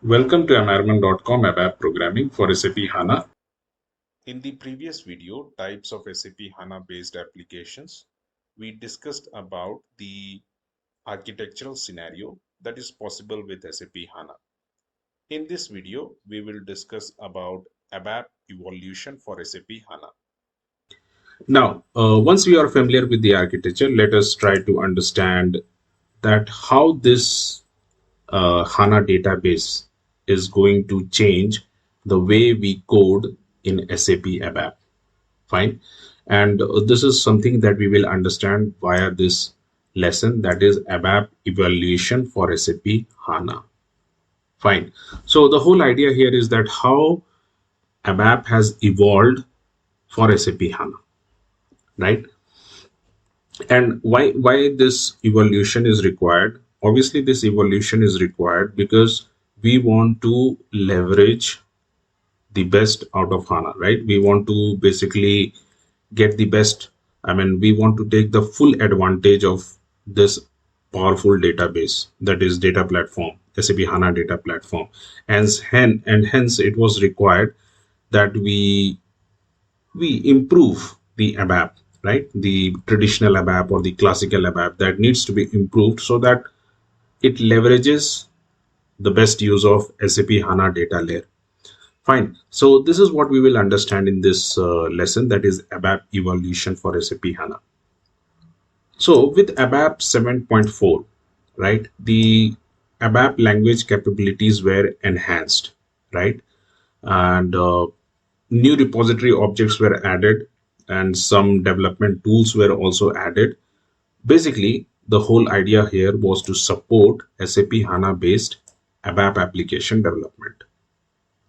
Welcome to amarman.com ABAP programming for SAP HANA. In the previous video, types of SAP HANA based applications, we discussed about the architectural scenario that is possible with SAP HANA. In this video, we will discuss about ABAP evolution for SAP HANA. Now, once we are familiar with the architecture, let us try to understand that how this HANA database is going to change the way we code in SAP ABAP. Fine. And this is something that we will understand via this lesson, that is ABAP evaluation for SAP HANA. Fine. So the whole idea here is that how ABAP has evolved for SAP HANA, right? And why this evolution is required? Obviously, this evolution is required because we want to leverage the best out of HANA, right? We want to basically get the best. I mean, we want to take the full advantage of this powerful database, that is data platform, SAP HANA data platform. And hence it was required that we improve the ABAP, right? The traditional ABAP or the classical ABAP that needs to be improved so that it leverages the best use of SAP HANA data layer. Fine. So this is what we will understand in this lesson, that is ABAP evolution for SAP HANA. So with ABAP 7.4, right, the ABAP language capabilities were enhanced, right? And new repository objects were added and some development tools were also added. Basically, the whole idea here was to support SAP HANA based ABAP application development,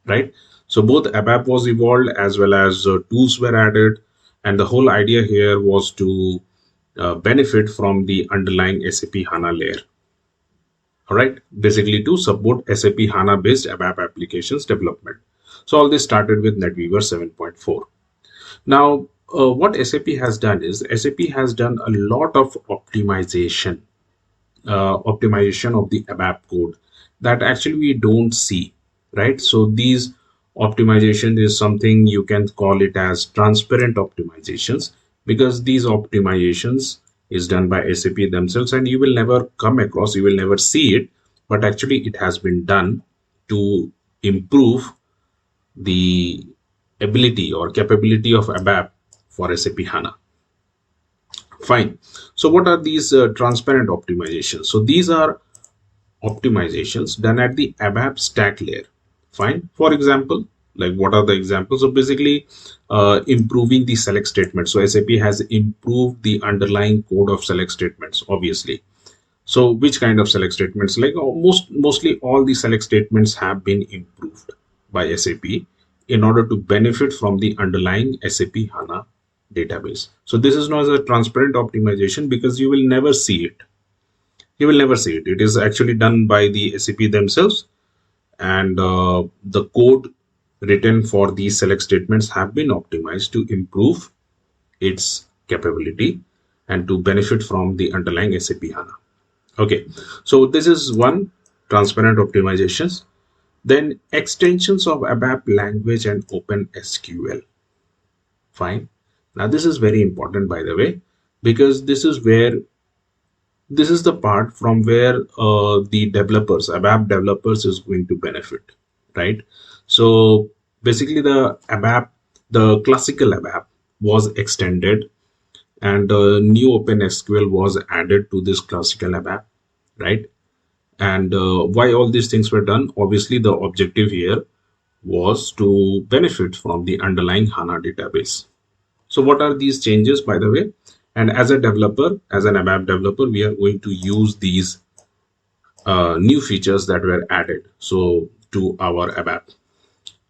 right? So both ABAP was evolved as well as tools were added, and the whole idea here was to benefit from the underlying SAP HANA layer. All right, basically to support SAP HANA based ABAP applications development. So all this started with Netweaver 7.4. Now, what SAP has done is SAP has done a lot of optimization of the ABAP code that actually we don't see, right? So these optimization is something you can call it as transparent optimizations, because these optimizations is done by SAP themselves and you will never come across, you will never see it, but actually it has been done to improve the ability or capability of ABAP for SAP HANA. Fine. So what are these transparent optimizations? So these are optimizations done at the ABAP stack layer. Fine. For example, like what are the examples? So basically, improving the select statement. So SAP has improved the underlying code of select statements, obviously. So which kind of select statements? Like mostly all the select statements have been improved by SAP in order to benefit from the underlying SAP HANA database. So this is known as a transparent optimization because you will never see it. You will never see it. It is actually done by the SAP themselves, and the code written for these select statements have been optimized to improve its capability and to benefit from the underlying SAP HANA. Okay, so this is one, transparent optimizations. Then extensions of ABAP language and Open SQL. Fine. Now this is very important, by the way, because this is the part from where the developers, ABAP developers, is going to benefit, right? So basically, the ABAP, the classical ABAP, was extended, and new OpenSQL was added to this classical ABAP, right? And why all these things were done? Obviously, the objective here was to benefit from the underlying HANA database. So what are these changes, by the way? And as a developer, as an ABAP developer, we are going to use these new features that were added so to our ABAP.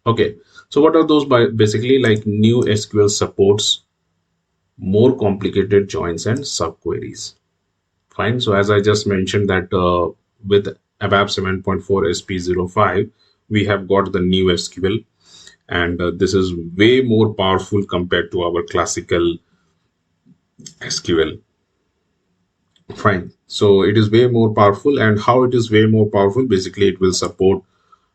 Okay, so what are those? By basically, like new SQL supports more complicated joins and subqueries. Fine. So as I just mentioned that with ABAP 7.4 SP05, we have got the new SQL, and this is way more powerful compared to our classical SQL. Fine. So it is way more powerful, and how it is way more powerful? Basically, it will support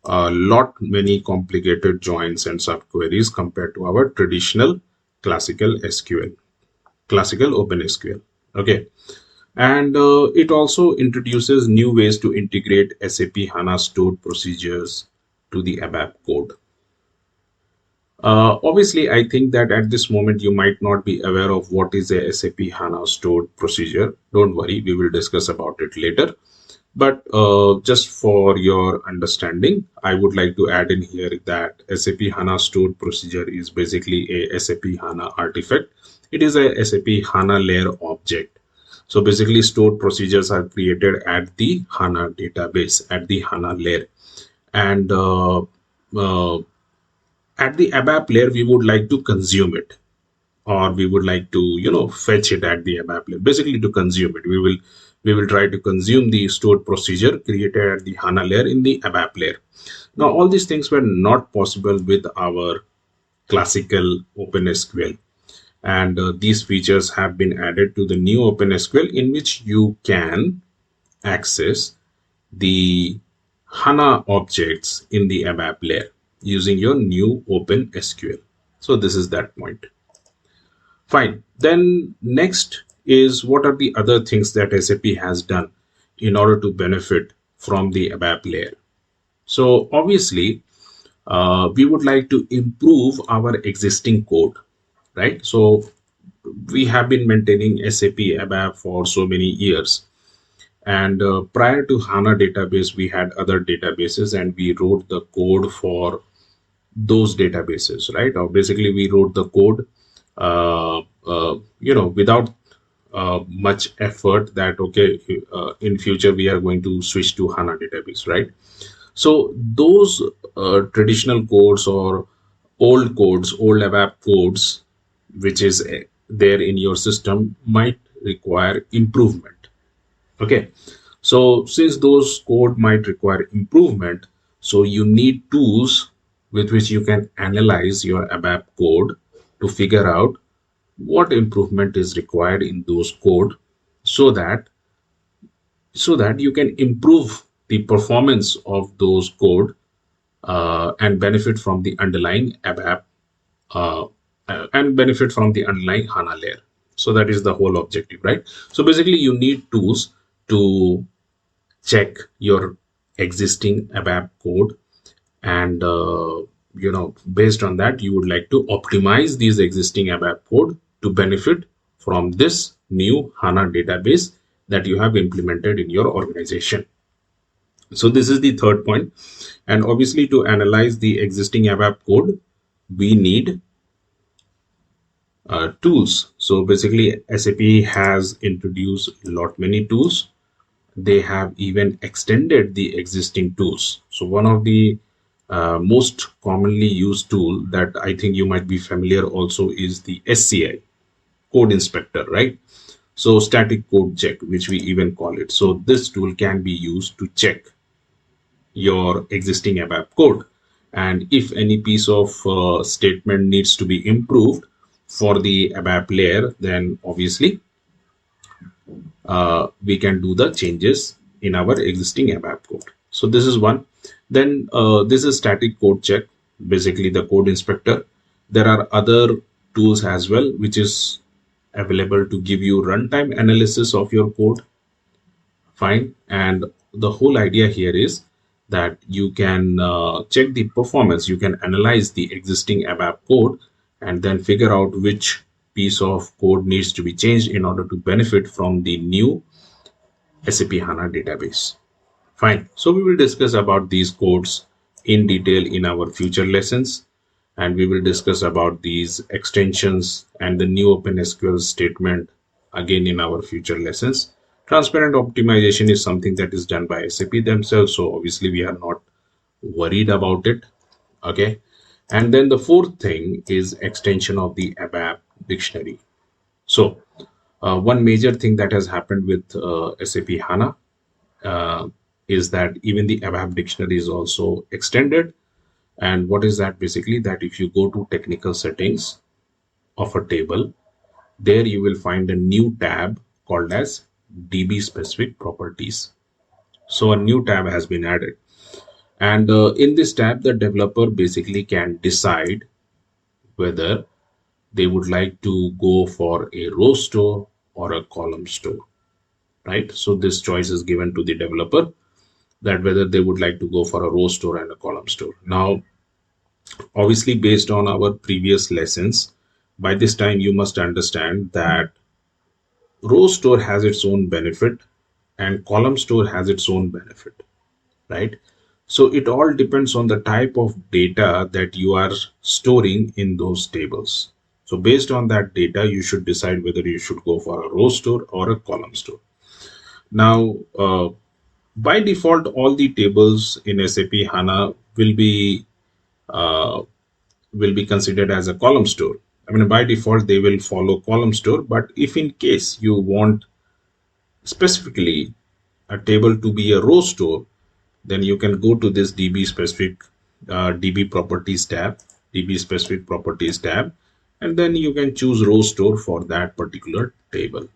a lot many complicated joins and subqueries compared to our traditional classical SQL, classical Open SQL. Okay. And it also introduces new ways to integrate SAP HANA stored procedures to the ABAP code. Obviously, I think that at this moment you might not be aware of what is a SAP HANA stored procedure. Don't worry, we will discuss about it later. But just for your understanding, I would like to add in here that SAP HANA stored procedure is basically a SAP HANA artifact. It is a SAP HANA layer object. So basically, stored procedures are created at the HANA database, at the HANA layer. And uh, at the ABAP layer, we would like to consume it, or we would like to fetch it at the ABAP layer. Basically, to consume it, we will try to consume the stored procedure created at the HANA layer in the ABAP layer. Now, all these things were not possible with our classical OpenSQL, and these features have been added to the new OpenSQL, in which you can access the HANA objects in the ABAP layer using your new OpenSQL. So this is that point. Fine. Then next is, what are the other things that SAP has done in order to benefit from the ABAP layer? So obviously, we would like to improve our existing code, right? So we have been maintaining SAP ABAP for so many years. And prior to HANA database, we had other databases, and we wrote the code for those databases, right? Or basically, we wrote the code, without much effort, that okay, in future we are going to switch to HANA database, right? So those traditional codes, or old ABAP codes, which is there in your system, might require improvement. Okay, so since those code might require improvement, so you need tools with which you can analyze your ABAP code to figure out what improvement is required in those code, so that you can improve the performance of those code, and benefit from the underlying ABAP, uh, and benefit from the underlying HANA layer. So that is the whole objective, right? So basically, you need tools to check your existing ABAP code, and based on that, you would like to optimize these existing ABAP code to benefit from this new HANA database that you have implemented in your organization. So this is the third point. And obviously, to analyze the existing ABAP code, we need tools. So basically, SAP has introduced a lot many tools. They have even extended the existing tools. So one of the most commonly used tool that I think you might be familiar also is the SCI, code inspector, right? So static code check, which we even call it. So this tool can be used to check your existing ABAP code, and if any piece of statement needs to be improved for the ABAP layer, then obviously we can do the changes in our existing ABAP code. So this is one. Then this is static code check, basically the code inspector. There are other tools as well, which is available to give you runtime analysis of your code. Fine. And the whole idea here is that you can check the performance, you can analyze the existing ABAP code, and then figure out which piece of code needs to be changed in order to benefit from the new SAP HANA database. Fine. So we will discuss about these codes in detail in our future lessons, and we will discuss about these extensions and the new OpenSQL statement again in our future lessons. Transparent optimization is something that is done by SAP themselves, so obviously we are not worried about it. Okay. And then the fourth thing is extension of the ABAP dictionary. So one major thing that has happened with SAP HANA uh, is that even the ABAP dictionary is also extended. And what is that? Basically, that if you go to technical settings of a table, there you will find a new tab called as DB specific properties. So a new tab has been added. And in this tab, the developer basically can decide whether they would like to go for a row store or a column store, right? So this choice is given to the developer, that whether they would like to go for a row store and a column store. Now, obviously, based on our previous lessons, by this time you must understand that row store has its own benefit and column store has its own benefit, right? So it all depends on the type of data that you are storing in those tables. So based on that data, you should decide whether you should go for a row store or a column store. Now, by default, all the tables in SAP HANA uh, will be considered as a column store. I mean, by default, they will follow column store. But if in case you want specifically a table to be a row store, then you can go to this DB specific DB properties tab, DB specific properties tab, and then you can choose row store for that particular table.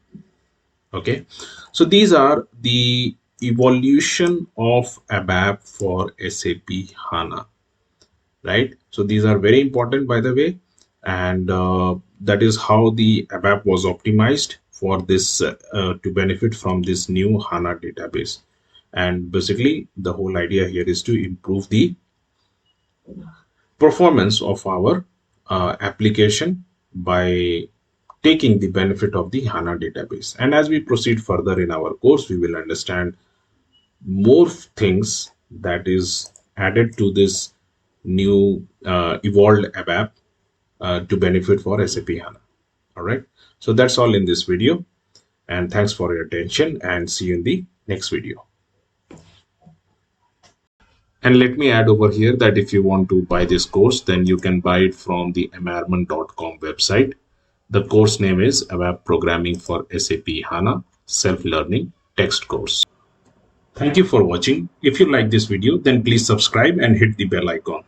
Okay, so these are the evolution of ABAP for SAP HANA, right? So these are very important, by the way, and that is how the ABAP was optimized for this to benefit from this new HANA database. And basically, the whole idea here is to improve the performance of our application by taking the benefit of the HANA database. And as we proceed further in our course, we will understand more things that is added to this new evolved ABAP to benefit for SAP HANA. All right. So that's all in this video. And thanks for your attention and see you in the next video. And let me add over here that if you want to buy this course, then you can buy it from the amarman.com website. The course name is ABAP Programming for SAP HANA Self-Learning Text Course. Thank you for watching. If you like this video, then please subscribe and hit the bell icon.